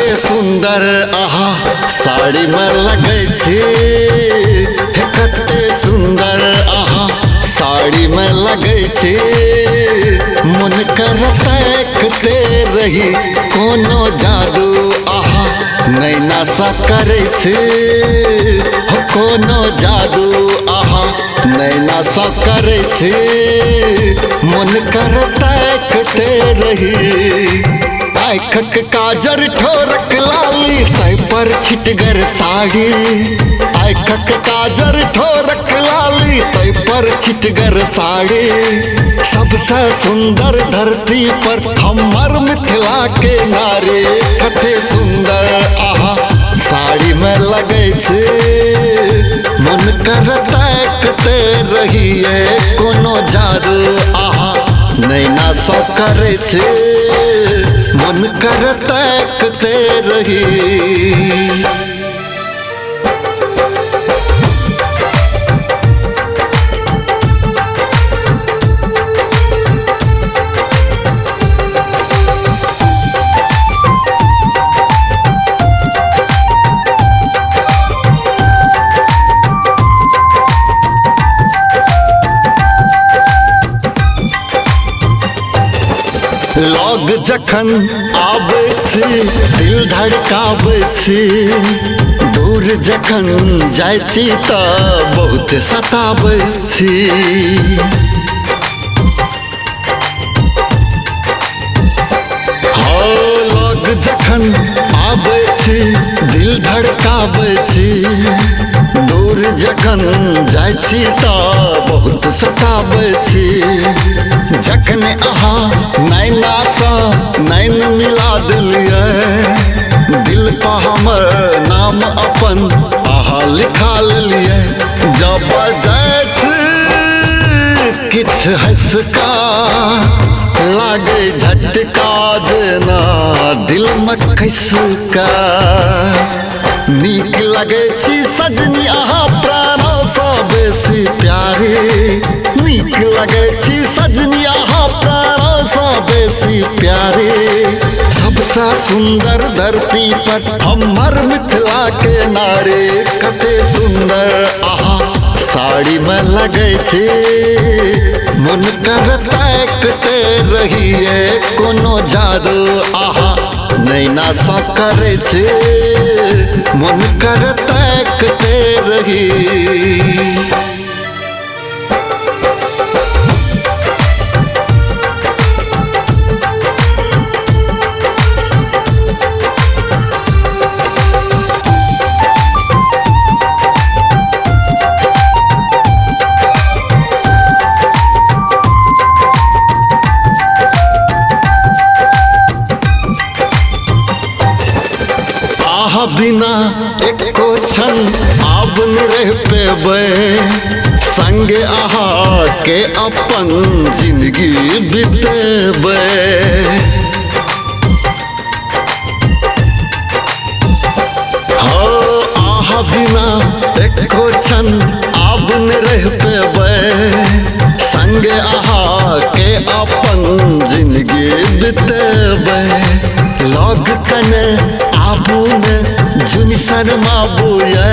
कते सुंदर आहा साड़ी में लगे छे, कते सुंदर आहा साड़ी में लगे छे। मन करता कते रही कोनो जादू आहा नैना सा करे छे, कोनो जादू आहा नैना सा करे छे। मन करता कते रही आँखक काजर ठोरक लाली तै पर छिटगर साड़ी, आँखक काजर ठोरक लाली तै पर छिटगर साड़ी। सबसे सुंदर धरती पर हमर मिथिला के नारी, कते सुंदर आहा साड़ी में लगे छे। मन करता कते रहिए कोनो जादू आहा नैना सा करे छे। मन करता कते रही लोग जखन आबै छी दिल धड़काबै छी, दूर जखन जाइ छी तऽ बहुत सताबै छी। हो लोग जखन आबै छी दिल धड़काबै छी, दूर जखन जाइ छी तऽ बहुत सताबै छी। जखन आहा नैना सा नैन मिला दिलिए, दिल पर हमर नाम अपन आहा लिखा लेलिए। जब जाइ छी किछ हँसका लागे झटका देना दिल में खसका। नीक लगे छी सजनी आहा प्राणों सा बेसी प्यारी, नीक लगे छी सजनी आहा प्राणों सा बेसी प्यारी। सबसे सुंदर धरती पर हमर मिथिला के नारी, कते सुंदर आहा साड़ी में लगे छे। मन करता कते रहिए कोनो जादू आहा नैना सा करे छे। मन करता कते रही बिना एको क्षण आब न रह पेबै, संगे आहा के अपन जिंदगी बितेबै। हो आहा बिना एको क्षण आब न रह पेबै, संगे आहा के अपन जिंदगी बितेबै। लग कने आबू ने झुन शर्माबूए,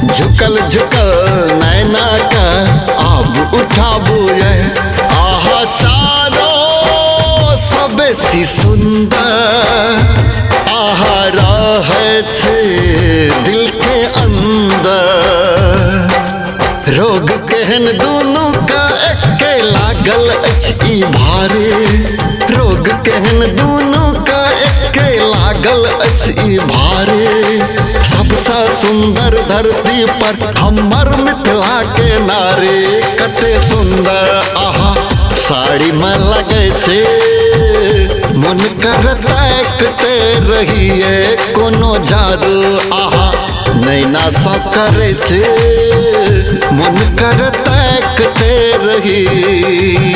झुकल झुकल नैना का आब उठाबूए। आहा चारो सबेसी सुंदर आहा रहे छे दिल के अंदर। रोग केहन दुनू का एके लागल अछि ई भारी, रोग केहन दुनू का एके लागल अछि ई भारी। सबसे सुंदर धरती पर हमर मिथिला के नारी, कते सुंदर आहा साड़ी में लगे छे। मन करता कते रहिए कोनो जादू आहा नैना सा करे छे। मन करता कते रही